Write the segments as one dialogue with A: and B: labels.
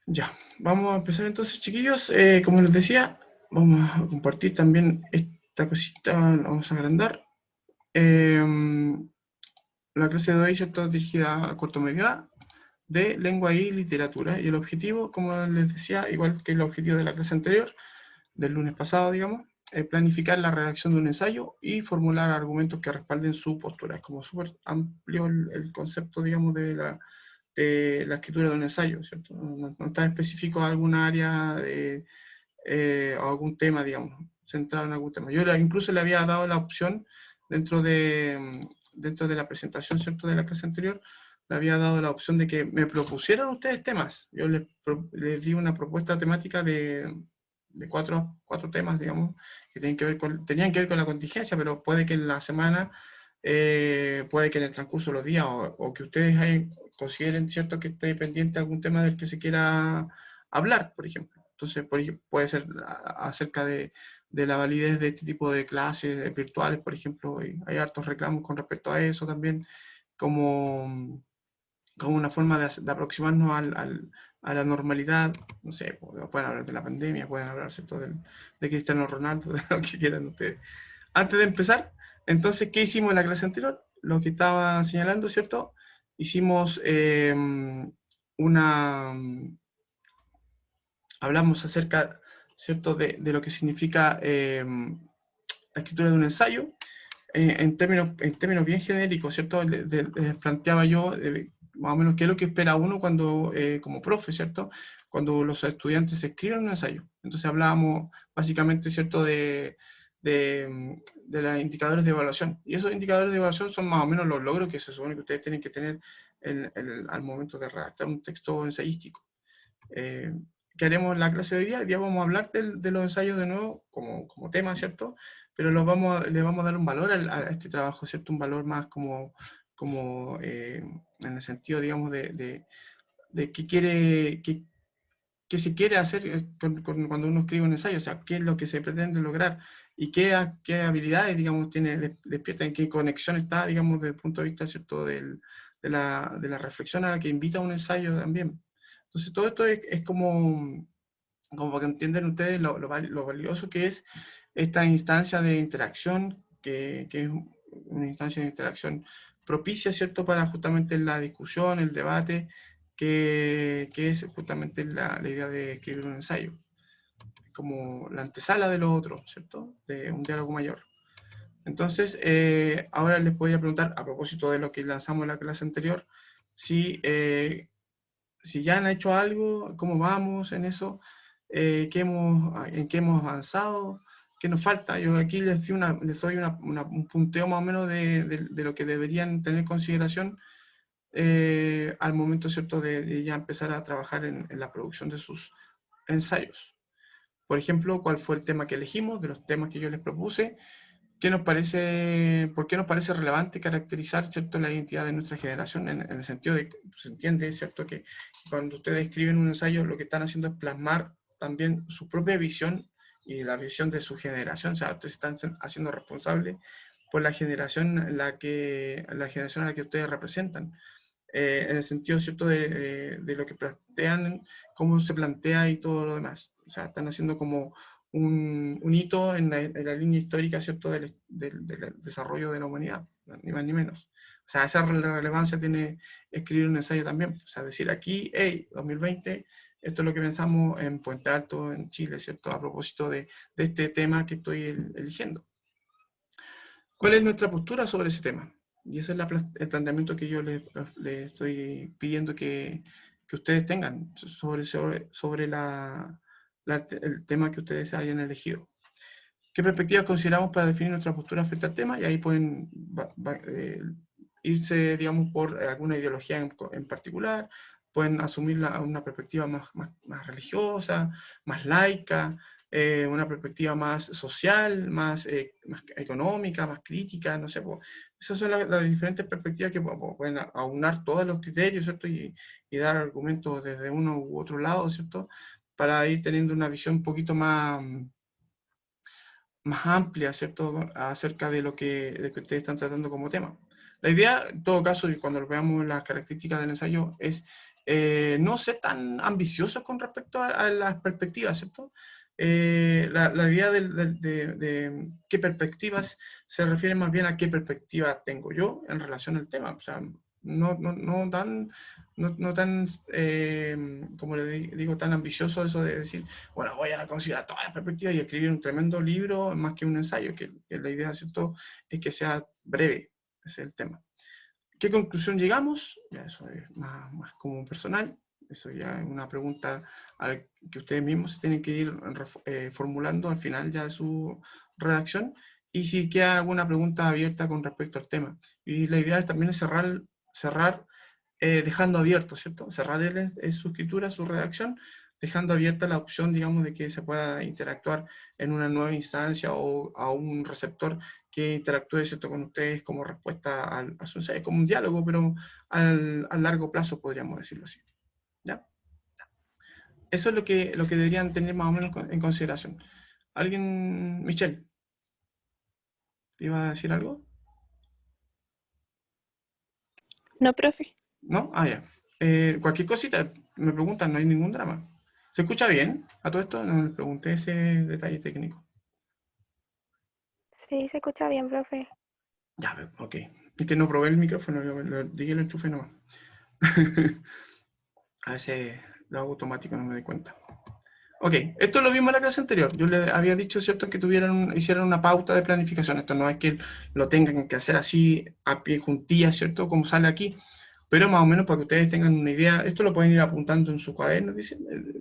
A: Ya, vamos a empezar entonces, chiquillos. Como les decía, vamos a compartir también esta cosita, la vamos a agrandar. Eh, la clase de hoy, ¿cierto?, dirigida a corto medio A, de lengua y literatura. Y el objetivo, como les decía, igual que el objetivo de la clase anterior, del lunes pasado, digamos, es planificar la redacción de un ensayo y formular argumentos que respalden su postura. Es como súper amplio el concepto, digamos, de la escritura de un ensayo, ¿cierto? No está específico a alguna área o algún tema, digamos, centrado en algún tema. Incluso le había dado la opción dentro dentro de la presentación, ¿cierto?, de la clase anterior, le había dado la opción de que me propusieran ustedes temas. Yo les di una propuesta temática de cuatro temas, digamos, que tenían que ver con la contingencia, pero puede que en la semana, puede que en el transcurso de los días, o que ustedes consideren, ¿cierto?, que esté pendiente algún tema del que se quiera hablar, por ejemplo. Entonces, puede ser acerca de la validez de este tipo de clases virtuales, por ejemplo, y hay hartos reclamos con respecto a eso también, como, como una forma de aproximarnos a la normalidad. No sé, pueden hablar de la pandemia, pueden hablar, ¿cierto?, de Cristiano Ronaldo, de lo que quieran ustedes. Antes de empezar, entonces, ¿qué hicimos en la clase anterior? Lo que estaba señalando, ¿cierto? Hicimos una, hablamos acerca, ¿cierto?, de lo que significa la escritura de un ensayo, en términos bien genéricos, ¿cierto? Les planteaba yo más o menos qué es lo que espera uno cuando, como profe, ¿cierto?, cuando los estudiantes escriben un ensayo. Entonces hablábamos básicamente, ¿cierto?, de los indicadores de evaluación. Y esos indicadores de evaluación son más o menos los logros que se supone que ustedes tienen que tener al momento de redactar un texto ensayístico. Eh, ¿Qué haremos en la clase de hoy día? Hoy día vamos a hablar de los ensayos de nuevo como tema, ¿cierto? Pero le vamos a dar un valor a este trabajo, ¿cierto? Un valor más en el sentido, digamos, de qué qué se quiere hacer cuando uno escribe un ensayo, o sea, qué es lo que se pretende lograr y qué habilidades, digamos, tiene despierta, en qué conexión está, digamos, desde el punto de vista, ¿cierto?, de la reflexión a la que invita un ensayo también. Entonces, todo esto es como para que entiendan ustedes lo valioso que es esta instancia de interacción, que es una instancia de interacción propicia, ¿cierto?, para justamente la discusión, el debate, que es justamente la idea de escribir un ensayo, como la antesala de lo otro, ¿cierto?, de un diálogo mayor. Entonces, ahora les podría preguntar, a propósito de lo que lanzamos en la clase anterior, si, si ya han hecho algo, cómo vamos en eso, en qué hemos avanzado, qué nos falta. Yo aquí les doy un punteo más o menos de lo que deberían tener en consideración al momento, ¿cierto?, de ya empezar a trabajar en la producción de sus ensayos. Por ejemplo, cuál fue el tema que elegimos, de los temas que yo les propuse, por qué nos parece relevante caracterizar, ¿cierto?, la identidad de nuestra generación, en el sentido de que se entiende, ¿cierto?, que cuando ustedes escriben un ensayo lo que están haciendo es plasmar también su propia visión y la visión de su generación. O sea, ustedes están haciendo responsables por la generación, la generación a la que ustedes representan, en el sentido, ¿cierto?, de lo que plantean, cómo se plantea y todo lo demás. O sea, están haciendo como un hito en la línea histórica, ¿cierto?, del desarrollo de la humanidad, ni más ni menos. O sea, esa relevancia tiene escribir un ensayo también. O sea, decir aquí, hey, 2020, esto es lo que pensamos en Puente Alto, en Chile, ¿cierto?, a propósito de este tema que estoy eligiendo. ¿Cuál es nuestra postura sobre ese tema? Y ese es el planteamiento que yo les estoy pidiendo que ustedes tengan sobre el tema que ustedes hayan elegido. ¿Qué perspectivas consideramos para definir nuestra postura frente al tema? Y ahí pueden irse, digamos, por alguna ideología en particular, pueden asumir una perspectiva más religiosa, más laica, una perspectiva más social, más económica, más crítica, no sé. Pues, esas son las diferentes perspectivas que pueden aunar todos los criterios, ¿cierto? Y dar argumentos desde uno u otro lado, ¿cierto? Para ir teniendo una visión un poquito más amplia, ¿cierto?, acerca de que ustedes están tratando como tema. La idea, en todo caso, y cuando veamos las características del ensayo, es no ser tan ambiciosos con respecto a las perspectivas, ¿cierto? La idea de qué perspectivas se refiere más bien a qué perspectiva tengo yo en relación al tema. O sea, no tan, no tan como le digo, tan ambicioso eso de decir, bueno, voy a considerar todas las perspectivas y escribir un tremendo libro más que un ensayo, que la idea, ¿cierto?, es que sea breve, ese es el tema. ¿Qué conclusión llegamos? Ya eso es más como personal. Eso ya es una pregunta a la que ustedes mismos se tienen que ir formulando al final ya de su redacción. Y si queda alguna pregunta abierta con respecto al tema. Y la idea también es cerrar dejando abierto, ¿cierto? Cerrar su escritura, su redacción, dejando abierta la opción, digamos, de que se pueda interactuar en una nueva instancia o a un receptor que interactúe, ¿cierto?, con ustedes como respuesta a su ensayo, como un diálogo, pero a largo plazo podríamos decirlo así. ¿Ya? Eso es lo que deberían tener más o menos en consideración. ¿Alguien, Michelle, iba a decir algo?
B: No, profe.
A: ¿No? Ah, ya. Cualquier cosita, me preguntan, no hay ningún drama. ¿Se escucha bien a todo esto? No les pregunté ese detalle técnico.
B: Sí, se escucha bien, profe.
A: Ya, ok. Es que no probé el micrófono, dije lo enchufe nomás. A veces lo hago automático, no me doy cuenta. Ok, esto es lo mismo en la clase anterior. Yo les había dicho, ¿cierto?, que hicieran una pauta de planificación. Esto no es que lo tengan que hacer así a pie juntillas, ¿cierto?, como sale aquí, pero más o menos para que ustedes tengan una idea. Esto lo pueden ir apuntando en su cuaderno,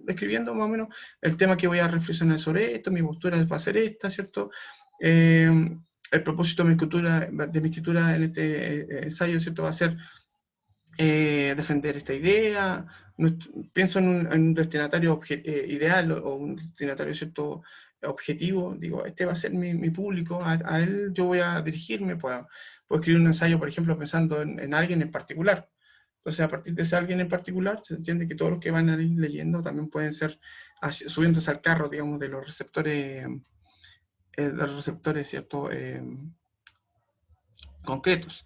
A: escribiendo más o menos el tema que voy a reflexionar sobre esto, mi postura va a ser esta, ¿cierto? Eh, el propósito de mi escritura en este ensayo, ¿cierto?, va a ser defender esta idea. Pienso en un destinatario ideal o un destinatario, ¿cierto?, objetivo. Digo, este va a ser mi público, a él yo voy a dirigirme. Puedo escribir un ensayo, por ejemplo, pensando en alguien en particular. Entonces, a partir de ese alguien en particular, se entiende que todos los que van a ir leyendo también pueden ser subiéndose al carro, digamos, de los receptores, ¿cierto?, concretos.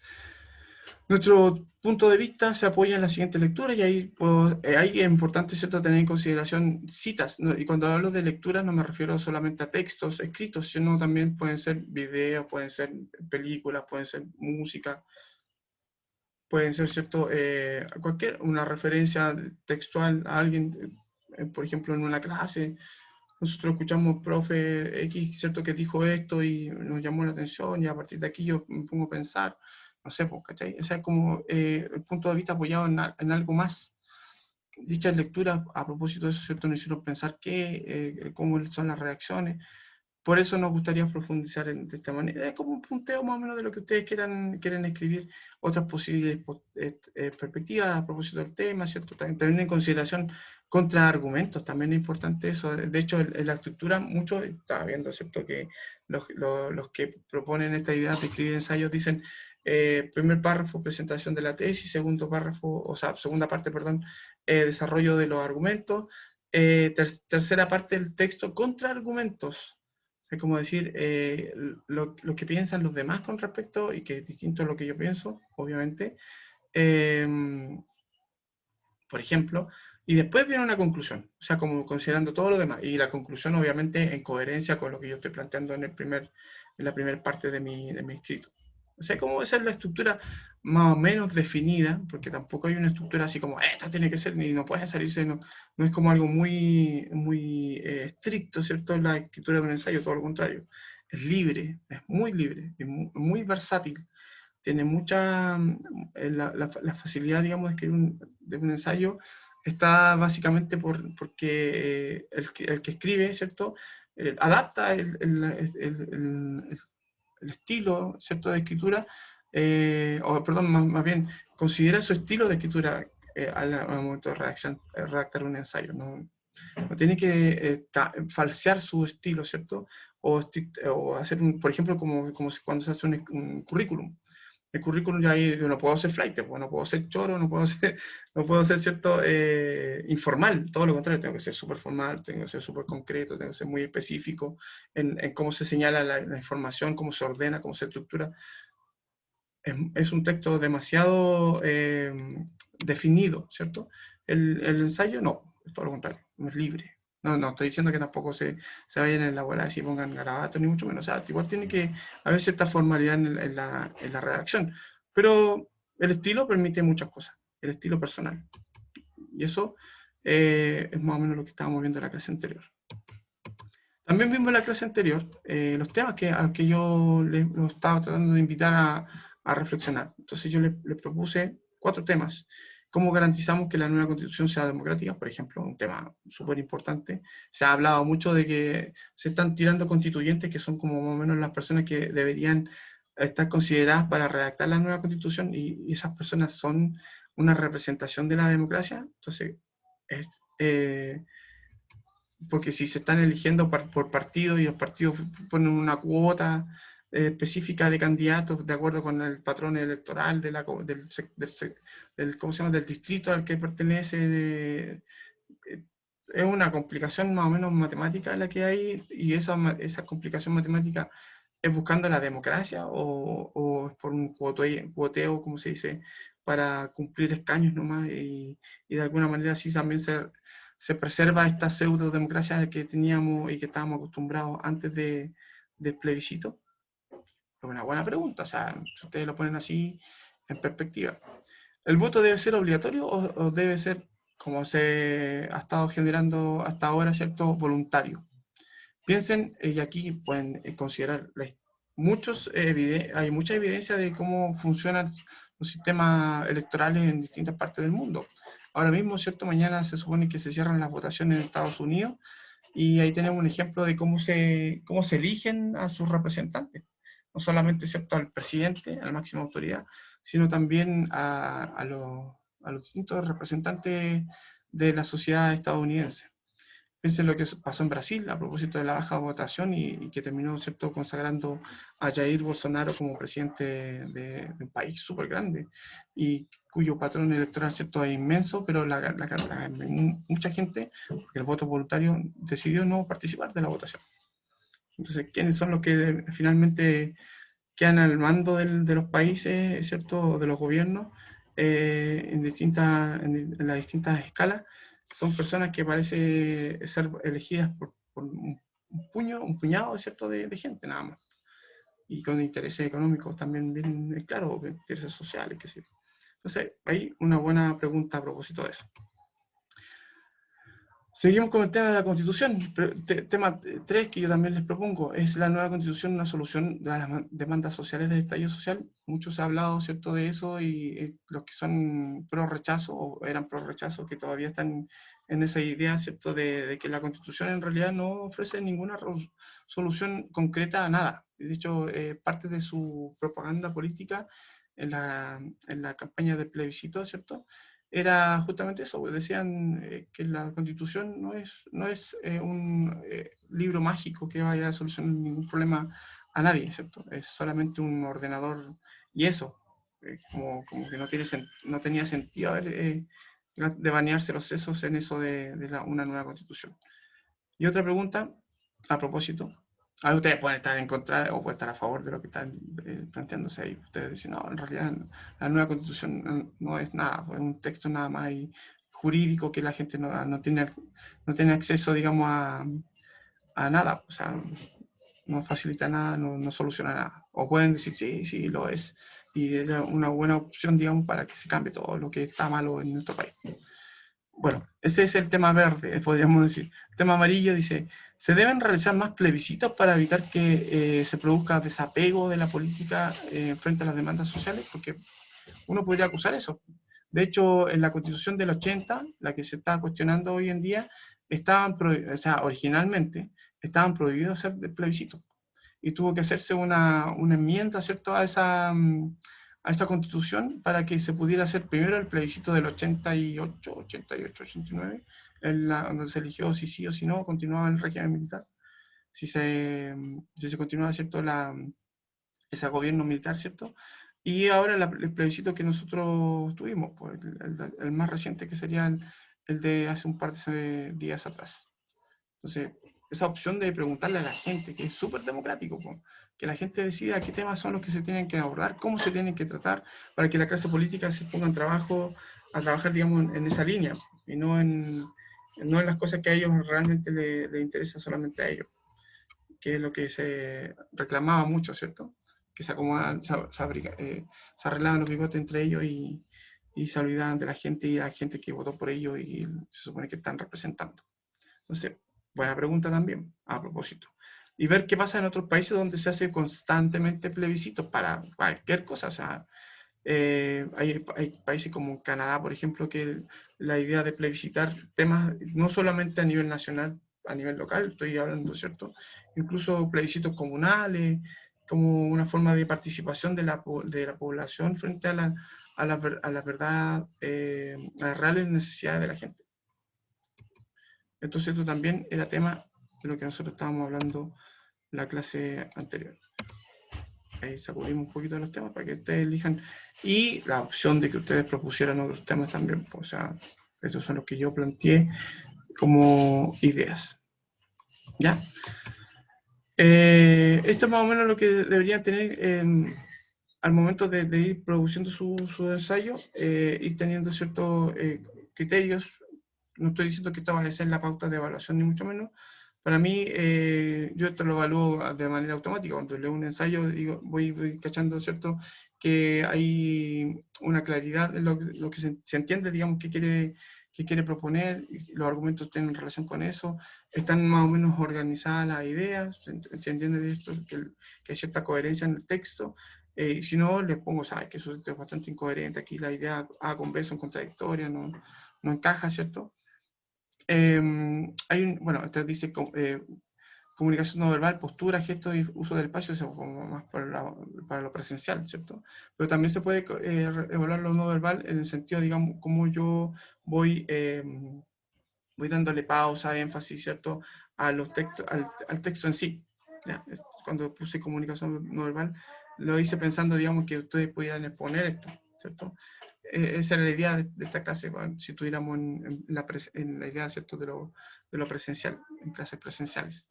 A: Nuestro punto de vista se apoya en la siguiente lectura y ahí es importante, ¿cierto?, tener en consideración citas, ¿no? Y cuando hablo de lectura no me refiero solamente a textos escritos, sino también pueden ser videos, pueden ser películas, pueden ser música, pueden ser, ¿cierto?, una referencia textual a alguien, por ejemplo, en una clase. Nosotros escuchamos profe X, ¿cierto?, que dijo esto y nos llamó la atención y a partir de aquí yo me pongo a pensar, no sé, pues, ¿cachai? O sea, como el punto de vista apoyado en algo más. Dichas lecturas, a propósito de eso, ¿cierto?, nos hicieron pensar cómo son las reacciones. Por eso nos gustaría profundizar de esta manera. Es como un punteo más o menos de lo que ustedes quieren escribir, otras posibles perspectivas a propósito del tema, ¿cierto? También en consideración contraargumentos, también es importante eso. De hecho, en la estructura, muchos, estaba viendo, ¿cierto?, que los que proponen esta idea de escribir ensayos dicen, primer párrafo, presentación de la tesis, segundo párrafo, o sea, segunda parte, perdón, desarrollo de los argumentos, tercera parte del texto, contraargumentos. Es como decir, lo que piensan los demás con respecto, y que es distinto a lo que yo pienso, obviamente, eh, por ejemplo, y después viene una conclusión, o sea, como considerando todo lo demás, y la conclusión obviamente en coherencia con lo que yo estoy planteando en la primera parte de mi escrito. O sea, como esa es la estructura más o menos definida, porque tampoco hay una estructura así como, esto tiene que ser, ni no puede salirse, no es como algo muy estricto, ¿cierto?, la escritura de un ensayo, todo lo contrario. Es libre, es muy muy versátil, tiene mucha, la facilidad, digamos, de escribir de un ensayo está básicamente porque el que escribe, ¿cierto?, adapta el estilo, ¿cierto?, de escritura, o perdón, más bien, considera su estilo de escritura al momento de redactar un ensayo. No tiene que falsear su estilo, ¿cierto? O hacer, por ejemplo, como cuando se hace un currículum. El currículum ya ahí yo no puedo ser flight, pues, no puedo ser choro, no puedo ser, cierto, informal, todo lo contrario, tengo que ser súper formal, tengo que ser súper concreto, tengo que ser muy específico en cómo se señala la información, cómo se ordena, cómo se estructura. Es un texto demasiado definido, ¿cierto? El ensayo no, es todo lo contrario, no es libre. No estoy diciendo que tampoco se vayan a elaborar y pongan garabatos, ni mucho menos. O sea, igual tiene que haber cierta formalidad en la redacción. Pero el estilo permite muchas cosas, el estilo personal. Y eso es más o menos lo que estábamos viendo en la clase anterior. También vimos en la clase anterior los temas a los que yo los estaba tratando de invitar a reflexionar. Entonces yo le propuse 4 temas. ¿Cómo garantizamos que la nueva constitución sea democrática? Por ejemplo, un tema súper importante. Se ha hablado mucho de que se están tirando constituyentes que son como más o menos las personas que deberían estar consideradas para redactar la nueva constitución y esas personas son una representación de la democracia. Entonces, es, porque si se están eligiendo por partido y los partidos ponen una cuota específica de candidatos de acuerdo con el patrón electoral ¿cómo se llama? Del distrito al que pertenece, es una complicación más o menos matemática la que hay, y esa complicación matemática es buscando la democracia o es por un cuoteo, como se dice, para cumplir escaños nomás, y de alguna manera así también se preserva esta pseudo democracia que teníamos y que estábamos acostumbrados antes del plebiscito. Es una buena pregunta, o sea, si ustedes lo ponen así en perspectiva. ¿El voto debe ser obligatorio o debe ser, como se ha estado generando hasta ahora, cierto, voluntario? Piensen, y aquí pueden considerar, hay mucha evidencia de cómo funcionan los sistemas electorales en distintas partes del mundo. Ahora mismo, cierto, mañana se supone que se cierran las votaciones en Estados Unidos, y ahí tenemos un ejemplo de cómo se eligen a sus representantes. No solamente, cierto, al presidente, a la máxima autoridad, sino también a los distintos representantes de la sociedad estadounidense. Piensen lo que pasó en Brasil a propósito de la baja votación y que terminó, ¿cierto?, consagrando a Jair Bolsonaro como presidente de un país súper grande y cuyo patrón electoral, ¿cierto?, es inmenso, pero mucha gente, porque el voto voluntario, decidió no participar de la votación. Entonces, ¿quiénes son los que finalmente quedan al mando de los países, ¿cierto?, de los gobiernos en las distintas escalas? Son personas que parece ser elegidas por un puñado, ¿cierto?, de gente nada más. Y con intereses económicos también bien claro, intereses sociales, qué sé yo. Entonces, ahí una buena pregunta a propósito de eso. Seguimos con el tema de la Constitución. Tema 3 que yo también les propongo: ¿es la nueva Constitución una solución de las demandas sociales del estallido social? Muchos se ha hablado, ¿cierto?, de eso, y los que son pro rechazo o eran pro rechazo, que todavía están en esa idea, ¿cierto?, de que la Constitución en realidad no ofrece ninguna solución concreta a nada. De hecho, parte de su propaganda política en la campaña de plebiscito, ¿cierto?, era justamente eso. Decían que la Constitución no es un libro mágico que vaya a solucionar ningún problema a nadie, ¿cierto? Es solamente un ordenador, y eso, como que no tenía sentido de banearse los sesos en eso de una nueva Constitución. Y otra pregunta, a propósito, ustedes pueden estar en contra o pueden estar a favor de lo que están planteándose ahí. Ustedes dicen, no, en realidad la nueva constitución no es nada, es un texto nada más jurídico que la gente no tiene acceso, digamos, a nada. O sea, no facilita nada, no soluciona nada. O pueden decir, sí, sí, lo es. Y es una buena opción, digamos, para que se cambie todo lo que está malo en nuestro país. Bueno, ese es el tema verde, podríamos decir. El tema amarillo dice: ¿se deben realizar más plebiscitos para evitar que se produzca desapego de la política frente a las demandas sociales? Porque uno podría acusar eso. De hecho, en la Constitución del 80, la que se está cuestionando hoy en día, o sea, originalmente estaban prohibidos hacer plebiscitos. Y tuvo que hacerse una enmienda, ¿cierto?, a esta constitución para que se pudiera hacer primero el plebiscito del 88, 89, donde se eligió si sí o si no continuaba el régimen militar, si se continuaba, ¿cierto?, ese gobierno militar, ¿cierto? Y ahora el plebiscito que nosotros tuvimos, pues, el más reciente, que sería el de hace un par de días atrás. Entonces, esa opción de preguntarle a la gente, que es súper democrático, pues, que la gente decida qué temas son los que se tienen que abordar, cómo se tienen que tratar, para que la clase política se ponga en trabajo a trabajar, digamos, en esa línea, y no en las cosas que a ellos realmente les interesa solamente a ellos, que es lo que se reclamaba mucho, ¿cierto? Que se acomodaban, se arreglaban los bigotes entre ellos y se olvidaban de la gente y la gente que votó por ellos y se supone que están representando. Entonces, buena pregunta también, a propósito. Y ver qué pasa en otros países donde se hace constantemente plebiscitos para cualquier cosa. O sea, hay países como Canadá, por ejemplo, que la idea de plebiscitar temas no solamente a nivel nacional, a nivel local, estoy hablando, ¿cierto? Incluso plebiscitos comunales, como una forma de participación de la población frente a la verdad, a las reales necesidades de la gente. Entonces esto también era tema de lo que nosotros estábamos hablando en la clase anterior. Ahí sacudimos un poquito de los temas para que ustedes elijan. Y la opción de que ustedes propusieran otros temas también. Pues, o sea, esos son los que yo planteé como ideas. ¿Ya? Esto es más o menos lo que deberían tener al momento de ir produciendo su ensayo, ir teniendo ciertos criterios. No estoy diciendo que esta vaya a ser la pauta de evaluación, ni mucho menos. Para mí, yo esto lo evalúo de manera automática. Cuando leo un ensayo, digo, voy cachando, ¿cierto?, que hay una claridad en lo que se entiende, digamos, que quiere proponer, y los argumentos tienen relación con eso, están más o menos organizadas las ideas, se entiende de esto, que hay cierta coherencia en el texto. Y si no, les pongo, ¿sabes?, que eso es bastante incoherente, aquí la idea A con B son contradictorias, no encaja, ¿cierto? Bueno, entonces dice comunicación no verbal, postura, gestos y uso del espacio, eso como más para lo presencial, ¿cierto? Pero también se puede evaluar lo no verbal en el sentido, digamos, como yo voy dándole pausa, énfasis, ¿cierto?, a los textos, al texto en sí. ¿Ya? Cuando puse comunicación no verbal, lo hice pensando, digamos, que ustedes pudieran exponer esto, ¿cierto? Esa era la idea de esta clase, si estuviéramos en la idea, ¿cierto?, de lo presencial, en clases presenciales.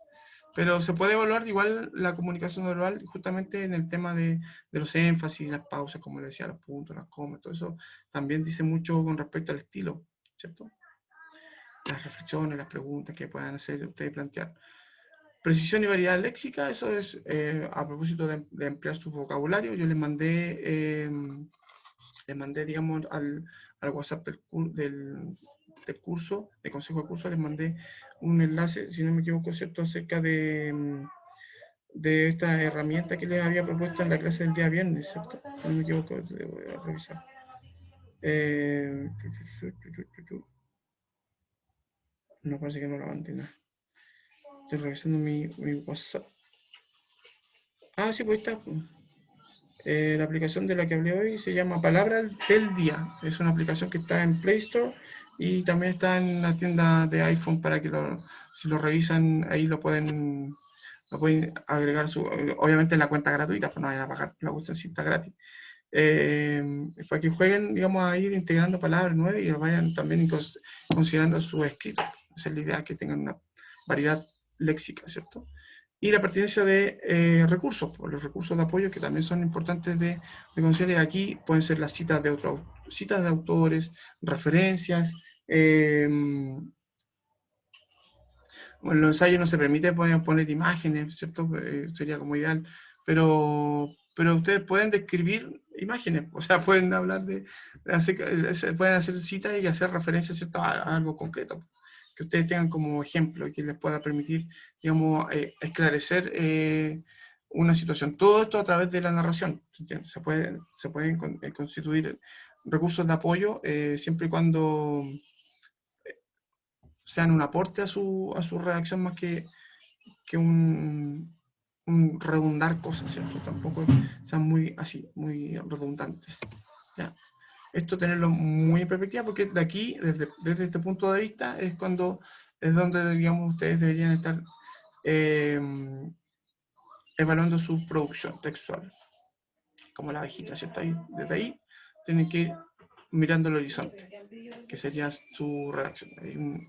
A: Pero se puede evaluar igual la comunicación no verbal justamente en el tema de los énfasis, las pausas, como les decía, los puntos, las comas, todo eso también dice mucho con respecto al estilo, ¿cierto? Las reflexiones, las preguntas que puedan hacer ustedes plantear. Precisión y variedad léxica, eso es a propósito de ampliar su vocabulario. Yo les mandé, digamos, al WhatsApp del curso, de consejo de curso, les mandé un enlace, si no me equivoco, ¿cierto?, acerca de esta herramienta que les había propuesto en la clase del día viernes, ¿cierto? Si no me equivoco, voy a revisar. No, parece que no la mandé nada. Estoy revisando mi WhatsApp. Ah, sí, pues está. La aplicación de la que hablé hoy se llama Palabra del Día. Es una aplicación que está en Play Store y también está en la tienda de iPhone para que si lo revisan, ahí lo pueden agregar obviamente en la cuenta gratuita, pues no vayan a pagar la cuestión si está gratis. Para que jueguen, digamos, a ir integrando palabras nuevas y vayan también considerando su escrito. Esa es la idea, que tengan una variedad léxica, ¿cierto? Y la pertinencia de recursos, pues, los recursos de apoyo que también son importantes de considerar. Aquí pueden ser las citas de autores, referencias. Bueno, en los ensayos no se permite poner imágenes, ¿cierto? Sería como ideal, pero ustedes pueden describir imágenes, o sea, pueden hablar pueden hacer citas y hacer referencias, ¿cierto?, a algo concreto, que ustedes tengan como ejemplo y que les pueda permitir, digamos, esclarecer una situación. Todo esto a través de la narración, ¿entiendes? Se pueden constituir recursos de apoyo siempre y cuando sean un aporte a su redacción más que un redundar cosas, ¿cierto? Tampoco sean muy redundantes. ¿Ya? Esto tenerlo muy en perspectiva, porque de aquí, desde este punto de vista, es donde, digamos, ustedes deberían estar evaluando su producción textual, como la abejita, ¿cierto? Desde ahí tienen que ir mirando el horizonte, que sería su redacción. Hay un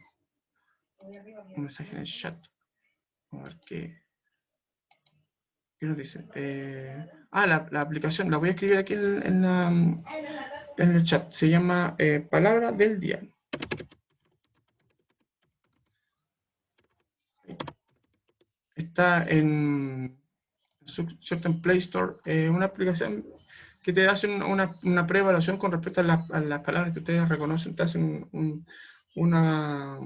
A: mensaje en el chat. A ver qué nos dice. La aplicación, la voy a escribir aquí en en el chat. Se llama Palabra del Día. Está cierto, en Play Store, una aplicación que te hace una pre-evaluación con respecto a las palabras que ustedes reconocen. Te hacen una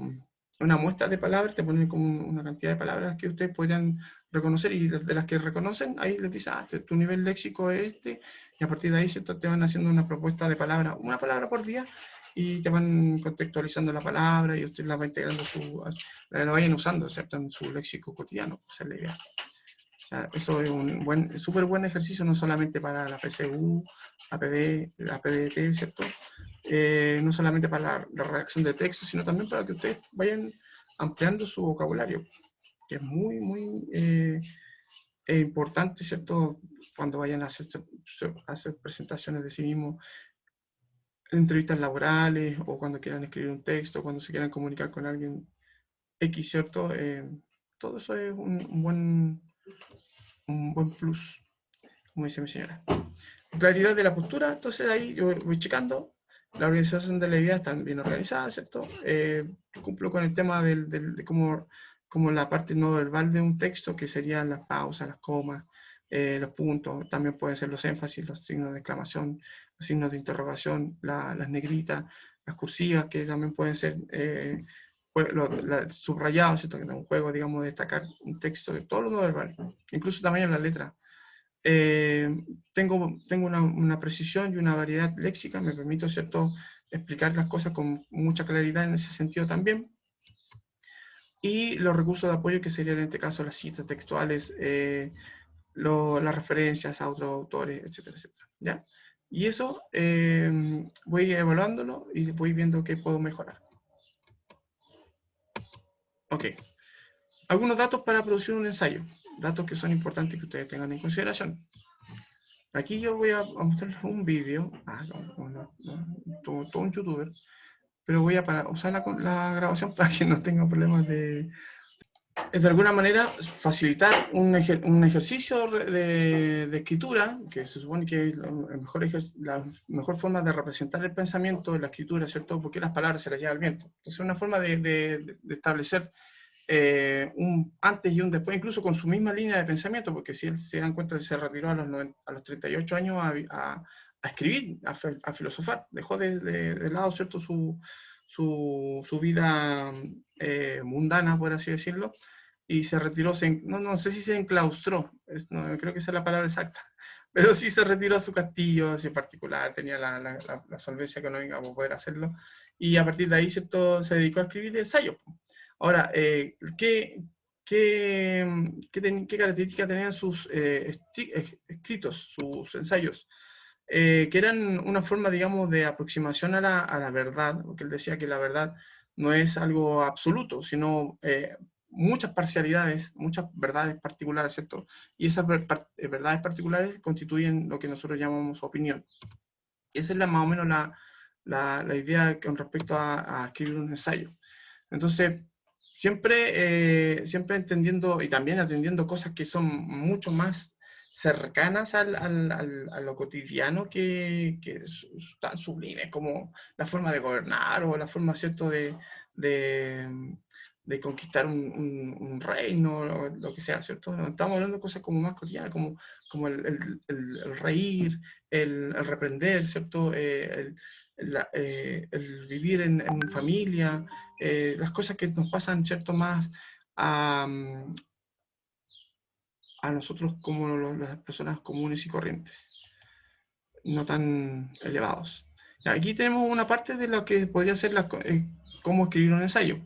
A: muestra de palabras, te ponen como una cantidad de palabras que ustedes podrían reconocer, y de las que reconocen, ahí les dice, tu nivel léxico es este, y a partir de ahí, ¿cierto?, te van haciendo una propuesta de palabra, una palabra por día, y te van contextualizando la palabra, y usted la va integrando, la vayan usando, ¿cierto?, en su léxico cotidiano. Esa es la idea. O sea, eso es un súper buen ejercicio, no solamente para la PSU, la PDT, ¿cierto? No solamente para la redacción de texto, sino también para que ustedes vayan ampliando su vocabulario, que es muy, muy importante, ¿cierto? Cuando vayan a hacer presentaciones de sí mismos, entrevistas laborales, o cuando quieran escribir un texto, cuando se quieran comunicar con alguien X, ¿cierto? Todo eso es un buen plus, como dice mi señora. Claridad de la postura, entonces ahí yo voy checando. La organización de la idea está bien organizada, ¿cierto? Cumplo con el tema de cómo la parte no verbal de un texto, que serían las pausas, las comas, los puntos, también pueden ser los énfasis, los signos de exclamación, los signos de interrogación, las negritas, las cursivas, que también pueden ser subrayados, ¿cierto? Que es un juego, digamos, de destacar un texto de todo lo no verbal, incluso también en la letra. Tengo una precisión y una variedad léxica, me permito, ¿cierto?, explicar las cosas con mucha claridad en ese sentido también. Y los recursos de apoyo, que serían en este caso las citas textuales, las referencias a otros autores, etcétera, etcétera. ¿Ya? Y eso voy evaluándolo y voy viendo qué puedo mejorar. Ok. Algunos datos para producir un ensayo. Datos que son importantes que ustedes tengan en consideración. Aquí yo voy a mostrarles un vídeo, todo un youtuber, pero voy a usar la grabación para que no tenga problemas de alguna manera, facilitar un ejercicio de escritura, que se supone que es la mejor forma de representar el pensamiento, la escritura, ¿cierto? Porque las palabras se las lleva el viento. Entonces, una forma de establecer un antes y un después, incluso con su misma línea de pensamiento, porque si él se dan cuenta, se retiró a los 38 años a escribir, a filosofar, dejó de lado, ¿cierto?, su vida mundana, por así decirlo, y se retiró, no sé si se enclaustró, no creo que esa es la palabra exacta, pero sí se retiró a su castillo, así en particular, tenía la solvencia económica para poder hacerlo, y a partir de ahí, ¿cierto?, se dedicó a escribir ensayos. Ahora, ¿qué características tenían sus escritos, sus ensayos? Que eran una forma, digamos, de aproximación a la verdad, porque él decía que la verdad no es algo absoluto, sino muchas parcialidades, muchas verdades particulares, ¿cierto? Y esas verdades particulares constituyen lo que nosotros llamamos opinión. Y esa es más o menos la idea con respecto a escribir un ensayo. Entonces, siempre entendiendo y también atendiendo cosas que son mucho más cercanas a lo cotidiano, que tan sublimes como la forma de gobernar o la forma, ¿cierto?, de, de conquistar un reino, o lo que sea, ¿cierto? No, estamos hablando de cosas como más cotidianas, como el reír, el reprender, ¿cierto? El vivir en familia, las cosas que nos pasan, ¿cierto?, más a, a nosotros como las personas comunes y corrientes, no tan elevados. Aquí tenemos una parte de lo que podría ser cómo escribir un ensayo.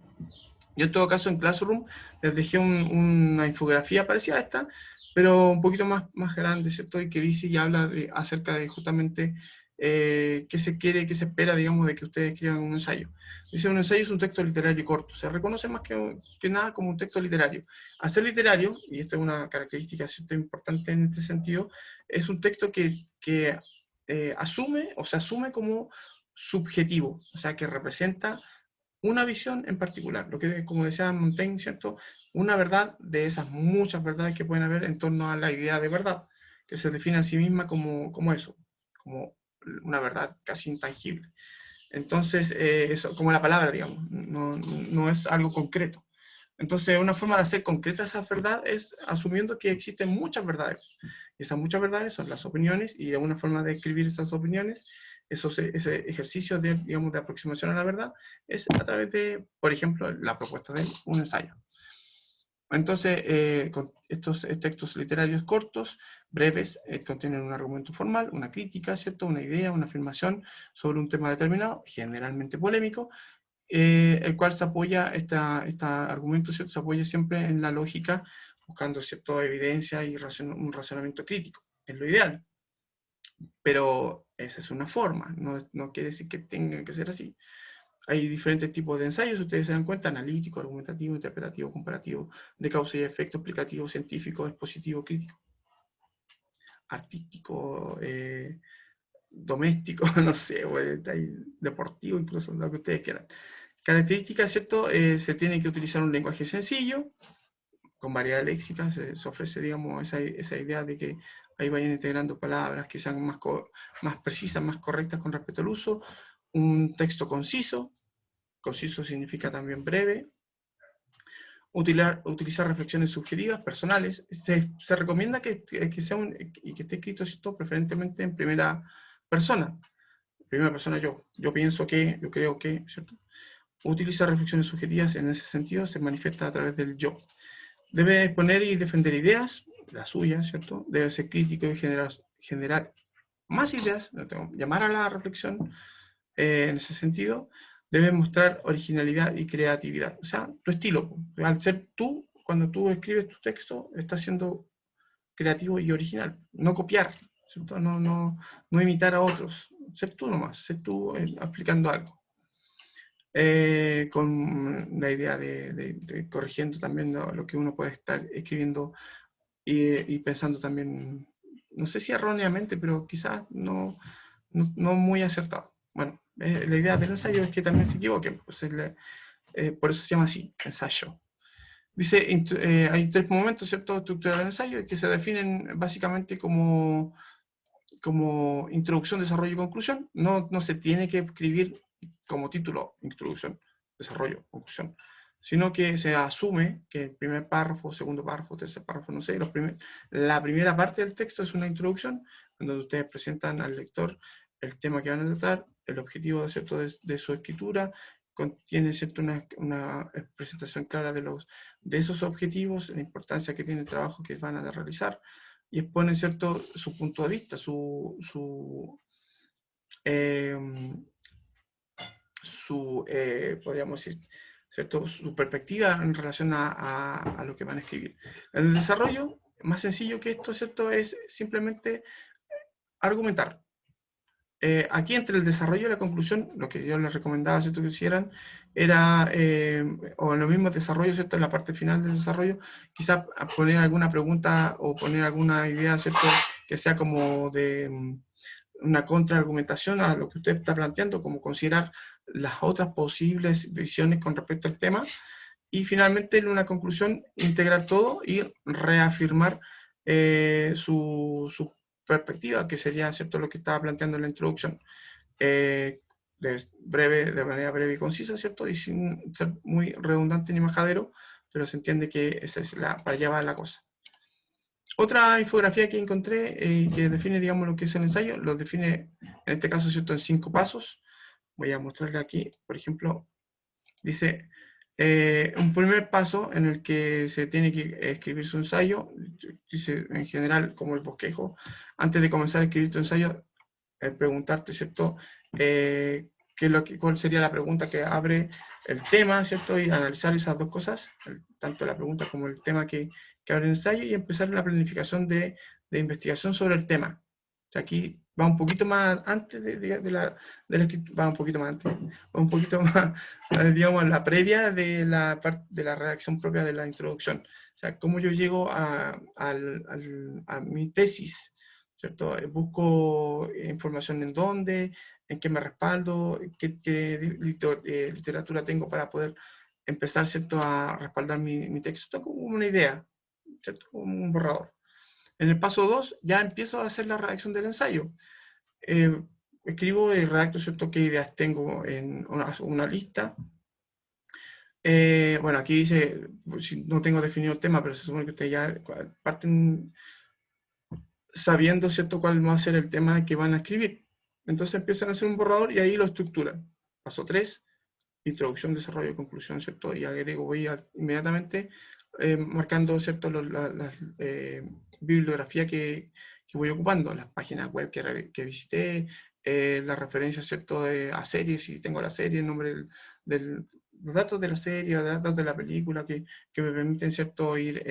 A: Yo en todo caso en Classroom les dejé una infografía parecida a esta, pero un poquito más grande, ¿cierto? Y que dice y habla acerca de justamente qué se quiere, qué se espera, digamos, de que ustedes escriban un ensayo. Dice, un ensayo es un texto literario corto. Se reconoce más que nada como un texto literario. Al ser literario, y esta es una característica, ¿cierto?, importante en este sentido, es un texto que asume o se asume como subjetivo, o sea, que representa una visión en particular, lo que, como decía Montaigne, ¿cierto?, una verdad de esas muchas verdades que pueden haber en torno a la idea de verdad, que se define a sí misma como eso, como una verdad casi intangible. Entonces, eso, como la palabra, digamos, no es algo concreto. Entonces, una forma de hacer concreta esa verdad es asumiendo que existen muchas verdades. Y esas muchas verdades son las opiniones, y una forma de escribir esas opiniones, ese ejercicio de, digamos, de aproximación a la verdad, es a través de, por ejemplo, la propuesta de un ensayo. Entonces, con estos textos literarios cortos, breves, contienen un argumento formal, una crítica, ¿cierto? Una idea, una afirmación sobre un tema determinado, generalmente polémico, el cual se apoya, este argumento, ¿cierto? Se apoya siempre en la lógica, buscando, ¿cierto? Evidencia y un razonamiento crítico. Es lo ideal. Pero esa es una forma, no quiere decir que tenga que ser así. Hay diferentes tipos de ensayos, ustedes se dan cuenta: analítico, argumentativo, interpretativo, comparativo, de causa y efecto, explicativo, científico, expositivo, crítico, artístico, doméstico, no sé, deportivo, incluso, lo que ustedes quieran. Características, ¿cierto? Se tiene que utilizar un lenguaje sencillo, con variedad léxica, se ofrece, digamos, esa idea de que ahí vayan integrando palabras que sean más precisas, más correctas con respecto al uso. Un texto conciso significa también breve. Utilizar reflexiones subjetivas, personales. Se recomienda que sea y que esté escrito, ¿cierto? Preferentemente en primera persona. Primera persona yo pienso que, yo creo que, ¿cierto? Utilizar reflexiones subjetivas en ese sentido se manifiesta a través del yo. Debe exponer y defender ideas, las suyas, ¿cierto? Debe ser crítico y generar más ideas, llamar a la reflexión en ese sentido. Debe mostrar originalidad y creatividad, o sea, tu estilo. Al ser tú, cuando tú escribes tu texto, estás siendo creativo y original, no copiar, ¿cierto? No imitar a otros, ser tú nomás, ser tú aplicando algo. Con la idea de corrigiendo también lo que uno puede estar escribiendo y pensando también, no sé si erróneamente, pero quizás no muy acertado. Bueno, la idea del ensayo es que también se equivoque, pues por eso se llama así, ensayo. Dice, hay 3 momentos, ¿cierto?, estructura del ensayo, que se definen básicamente como introducción, desarrollo y conclusión. No se tiene que escribir como título introducción, desarrollo, conclusión, sino que se asume que el primer párrafo, segundo párrafo, tercer párrafo, no sé, la primera parte del texto es una introducción, en donde ustedes presentan al lector el tema que van a tratar, el objetivo, ¿cierto?, de su escritura, contiene, ¿cierto?, una presentación clara de esos objetivos, la importancia que tiene el trabajo que van a realizar, y exponen, ¿cierto?, su punto de vista, eh, podríamos decir, ¿cierto?, su perspectiva en relación a lo que van a escribir. En el desarrollo, más sencillo que esto, ¿cierto?, es simplemente argumentar. Aquí, entre el desarrollo y la conclusión, lo que yo les recomendaba, ¿cierto?, que hicieran era, o en los mismos desarrollos, ¿cierto?, en la parte final del desarrollo, quizás poner alguna pregunta o poner alguna idea, ¿cierto?, que sea como de una contraargumentación a lo que usted está planteando, como considerar las otras posibles visiones con respecto al tema, y finalmente en una conclusión integrar todo y reafirmar su perspectiva, que sería, ¿cierto?, lo que estaba planteando en la introducción, de manera breve y concisa, ¿cierto?, y sin ser muy redundante ni majadero, pero se entiende que esa es para allá va la cosa. Otra infografía que encontré que define, digamos, lo que es el ensayo, lo define en este caso, ¿cierto?, en 5 pasos. Voy a mostrarle aquí, por ejemplo, dice un primer paso en el que se tiene que escribir su ensayo, dice en general como el bosquejo. Antes de comenzar a escribir tu ensayo, preguntarte, ¿cierto?, cuál sería la pregunta que abre el tema, ¿cierto?, y analizar esas dos cosas, tanto la pregunta como el tema que abre el ensayo, y empezar la planificación de investigación sobre el tema. O sea, aquí va un poquito más antes de la escritura, va un poquito más antes, va un poquito más, digamos, la previa de la redacción propia de la introducción. O sea, cómo yo llego a mi tesis, ¿cierto? Busco información en dónde, en qué me respaldo, qué literatura tengo para poder empezar, ¿cierto?, a respaldar mi texto como una idea, ¿cierto?, como un borrador. En el paso 2 ya empiezo a hacer la redacción del ensayo. escribo y redacto, ¿cierto?, qué ideas tengo en una lista. Bueno, aquí dice, si no tengo definido el tema, pero se supone que ustedes ya parten sabiendo, ¿cierto?, cuál va a ser el tema que van a escribir. Entonces empiezan a hacer un borrador y ahí lo estructuran. Paso 3, introducción, desarrollo, conclusión, ¿cierto? Y agrego, voy inmediatamente marcando, ¿cierto?, la bibliografía que voy ocupando, las páginas web que visité, las referencias, ¿cierto?, a series, si tengo la serie, el nombre los datos de la serie, los datos de la película que me permiten, ¿cierto?, ir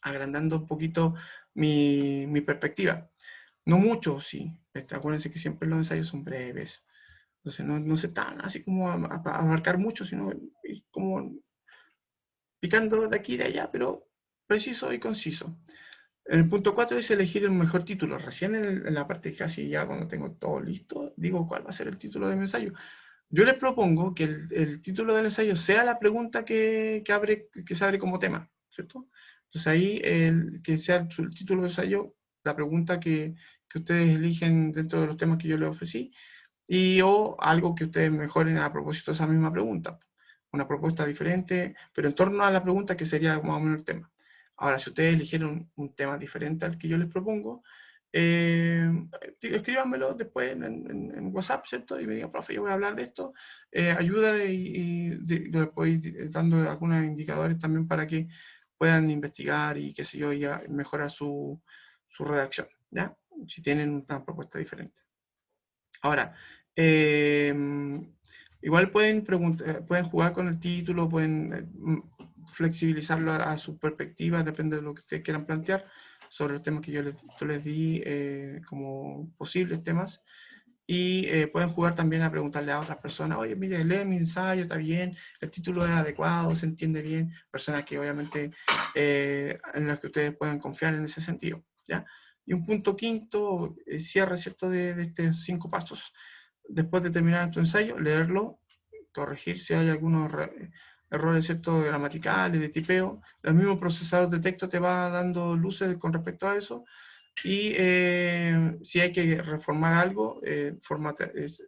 A: agrandando un poquito mi perspectiva. No mucho, sí. Acuérdense que siempre los ensayos son breves. Entonces no se tan así como a abarcar mucho, sino ir como picando de aquí y de allá, pero preciso y conciso. En el punto 4 es elegir el mejor título. Recién en la parte casi ya cuando tengo todo listo, digo cuál va a ser el título de mi ensayo. Yo les propongo que el título del ensayo sea la pregunta que se abre como tema, ¿cierto? Entonces ahí que sea el título del ensayo, la pregunta que ustedes eligen dentro de los temas que yo les ofrecí, y o algo que ustedes mejoren a propósito de esa misma pregunta. Una propuesta diferente, pero en torno a la pregunta que sería más o menos el tema. Ahora, si ustedes eligieron un tema diferente al que yo les propongo, escríbanmelo después en WhatsApp, ¿cierto? Y me digan, profe, yo voy a hablar de esto. Ayuda y les voy dando algunos indicadores también para que puedan investigar y qué sé yo, y mejorar su redacción, ¿ya? Si tienen una propuesta diferente. Ahora, eh, igual pueden jugar con el título, pueden flexibilizarlo a su perspectiva, depende de lo que ustedes quieran plantear sobre los temas que yo les di como posibles temas. Y pueden jugar también a preguntarle a otras personas, oye, mire, lee mi ensayo, está bien, el título es adecuado, se entiende bien, personas que obviamente en las que ustedes puedan confiar en ese sentido, ¿ya? Y un punto quinto, cierre, ¿cierto?, de estos 5 pasos. Después de terminar tu ensayo, leerlo, corregir si hay algunos errores, ¿cierto?, gramaticales, de tipeo. El mismo procesador de texto te va dando luces con respecto a eso. Y si hay que reformar algo,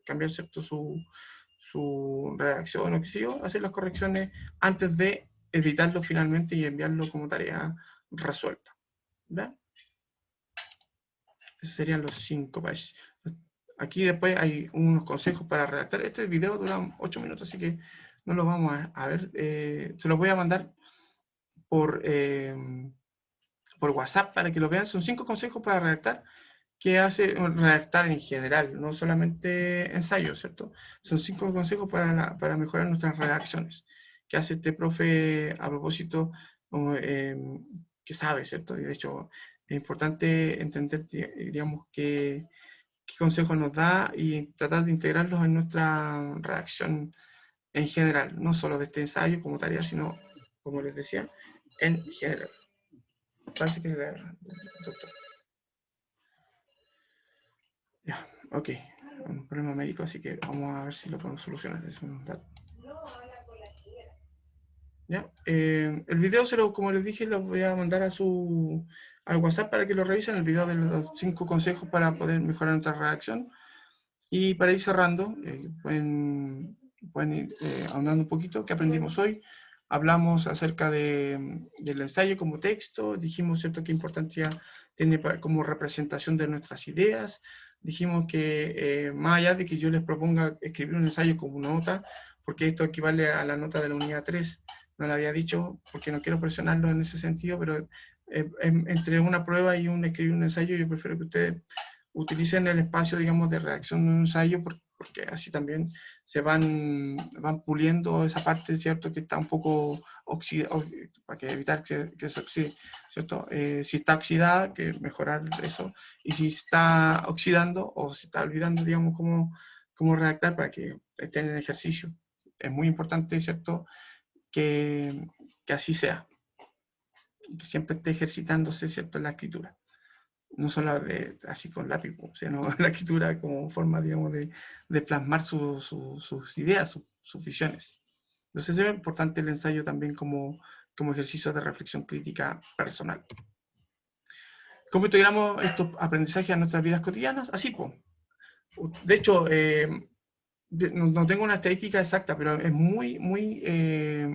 A: cambiar, ¿cierto?, su redacción o qué sé yo, hacer las correcciones antes de editarlo finalmente y enviarlo como tarea resuelta. ¿Verdad? Esos serían los 5 pasos. Aquí después hay unos consejos para redactar. Este video dura 8 minutos, así que no lo vamos a ver. Se los voy a mandar por, por WhatsApp para que lo vean. Son 5 consejos para redactar que hace redactar en general, no solamente ensayos, ¿cierto? Son 5 consejos para mejorar nuestras redacciones, que hace este profe a propósito, que sabe, ¿cierto? Y de hecho es importante entender, digamos, qué consejos nos da y tratar de integrarlos en nuestra redacción en general, no solo de este ensayo como tarea, sino, como les decía, en general. Parece que es doctor. Ya, ok. Un problema médico, así que vamos a ver si lo podemos solucionar. Es un rato. ¿Ya? El video, como les dije, lo voy a mandar al WhatsApp para que lo revisen. El video de los 5 consejos para poder mejorar nuestra redacción. Y para ir cerrando, pueden ir ahondando un poquito. ¿Qué aprendimos hoy? Hablamos acerca del ensayo como texto. Dijimos, ¿cierto?, qué importancia tiene como representación de nuestras ideas. Dijimos que más allá de que yo les proponga escribir un ensayo como nota, porque esto equivale a la nota de la unidad 3, no lo había dicho porque no quiero presionarlo en ese sentido, pero entre una prueba y escribir un ensayo, yo prefiero que ustedes utilicen el espacio, digamos, de redacción de un ensayo, porque así también se van puliendo esa parte, ¿cierto?, que está un poco oxidada, para evitar que se oxide, ¿cierto? Si está oxidada, que mejorar eso, y si está oxidando o se está olvidando, digamos, cómo redactar para que estén en ejercicio. Es muy importante, ¿cierto?, que así sea, que siempre esté ejercitándose, ¿cierto?, en la escritura. No solo así con lápiz, sino la escritura como forma, digamos, de plasmar sus ideas, sus visiones. Entonces es importante el ensayo también como ejercicio de reflexión crítica personal. ¿Cómo integramos estos aprendizajes a nuestras vidas cotidianas? Así, pues, De hecho, no tengo una estadística exacta, pero es muy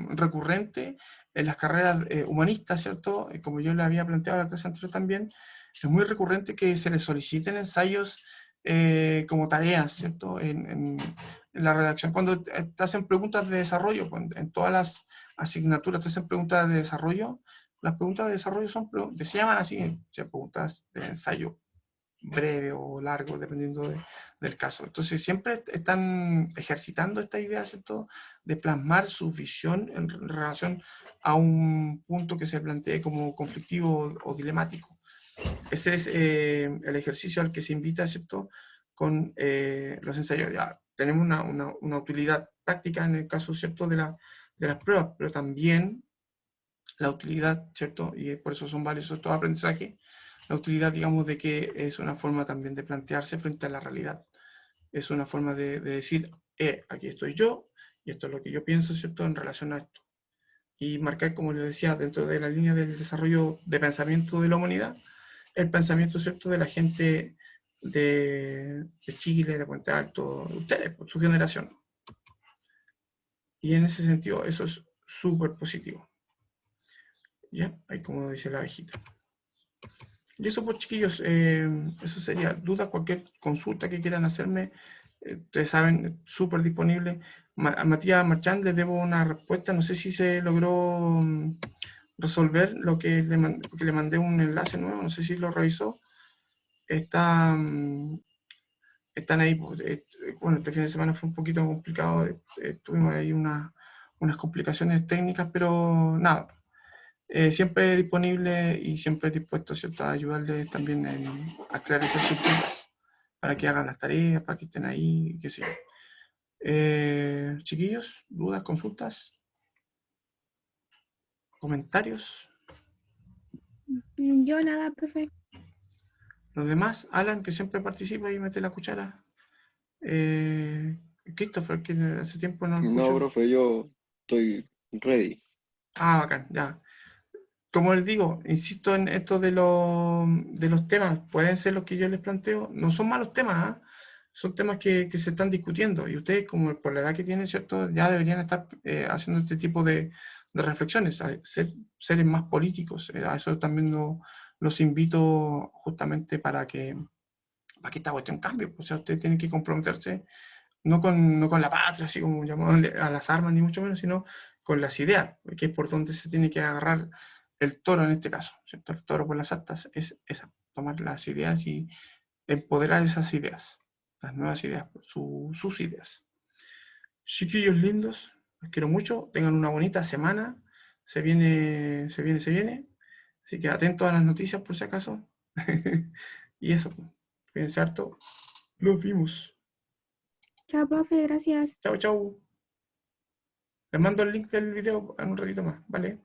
A: recurrente en las carreras humanistas, ¿cierto? Como yo le había planteado a la clase anterior también, es muy recurrente que se les soliciten ensayos como tareas, ¿cierto? En la redacción. Cuando te hacen preguntas de desarrollo, en todas las asignaturas te hacen preguntas de desarrollo, las preguntas de desarrollo se llaman así, preguntas de ensayo breve o largo, dependiendo del caso. Entonces, siempre están ejercitando esta idea, ¿cierto?, de plasmar su visión en relación a un punto que se plantee como conflictivo o dilemático. Ese es el ejercicio al que se invita, ¿cierto?, con los ensayos. Ya tenemos una utilidad práctica en el caso, ¿cierto?, de las pruebas, pero también la utilidad, ¿cierto? Y por eso son varios estos aprendizajes, la utilidad, digamos, de que es una forma también de plantearse frente a la realidad. Es una forma de decir, aquí estoy yo, y esto es lo que yo pienso, ¿cierto?, en relación a esto. Y marcar, como les decía, dentro de la línea del desarrollo de pensamiento de la humanidad, el pensamiento, ¿cierto?, de la gente de Chile, de Puente Alto, ustedes, por su generación. Y en ese sentido, eso es súper positivo. ¿Ya? Ahí como dice la abejita. Y eso pues chiquillos, eso sería. Dudas, cualquier consulta que quieran hacerme, ustedes saben, súper disponible. A Matías Marchand le debo una respuesta, no sé si se logró resolver lo que porque le mandé un enlace nuevo, no sé si lo revisó. Está, están ahí, pues, bueno, este fin de semana fue un poquito complicado, tuvimos ahí unas complicaciones técnicas, pero nada, siempre disponible y siempre dispuesto, ¿cierto?, a ayudarles también a esclarecer sus dudas, para que hagan las tareas, para que estén ahí, qué sé yo. Chiquillos, dudas, consultas, comentarios.
B: Yo nada, profe.
A: Los demás, Alan, que siempre participa y mete la cuchara. Christopher, que hace tiempo no lo
C: No,
A: escucho.
C: profe, yo estoy ready.
A: Ah, bacán, ya. Como les digo, insisto en esto de los temas, pueden ser los que yo les planteo, no son malos temas, ¿ah? Son temas que se están discutiendo y ustedes, como por la edad que tienen, ¿cierto?, ya deberían estar haciendo este tipo de reflexiones, a ser seres más políticos. A eso también los invito justamente para que esta cuestión cambie. O sea, ustedes tienen que comprometerse no con la patria, así como llamaban a las armas, ni mucho menos, sino con las ideas, que es por donde se tiene que agarrar el toro en este caso, ¿cierto? El toro por las astas es esa, tomar las ideas y empoderar esas ideas, las nuevas ideas, sus ideas. Chiquillos lindos, los quiero mucho, tengan una bonita semana, se viene, así que atentos a las noticias por si acaso. Y eso, cuídense harto, los vimos.
B: Chao, profe, gracias.
A: Chao, chao. Les mando el link del video en un ratito más, ¿vale?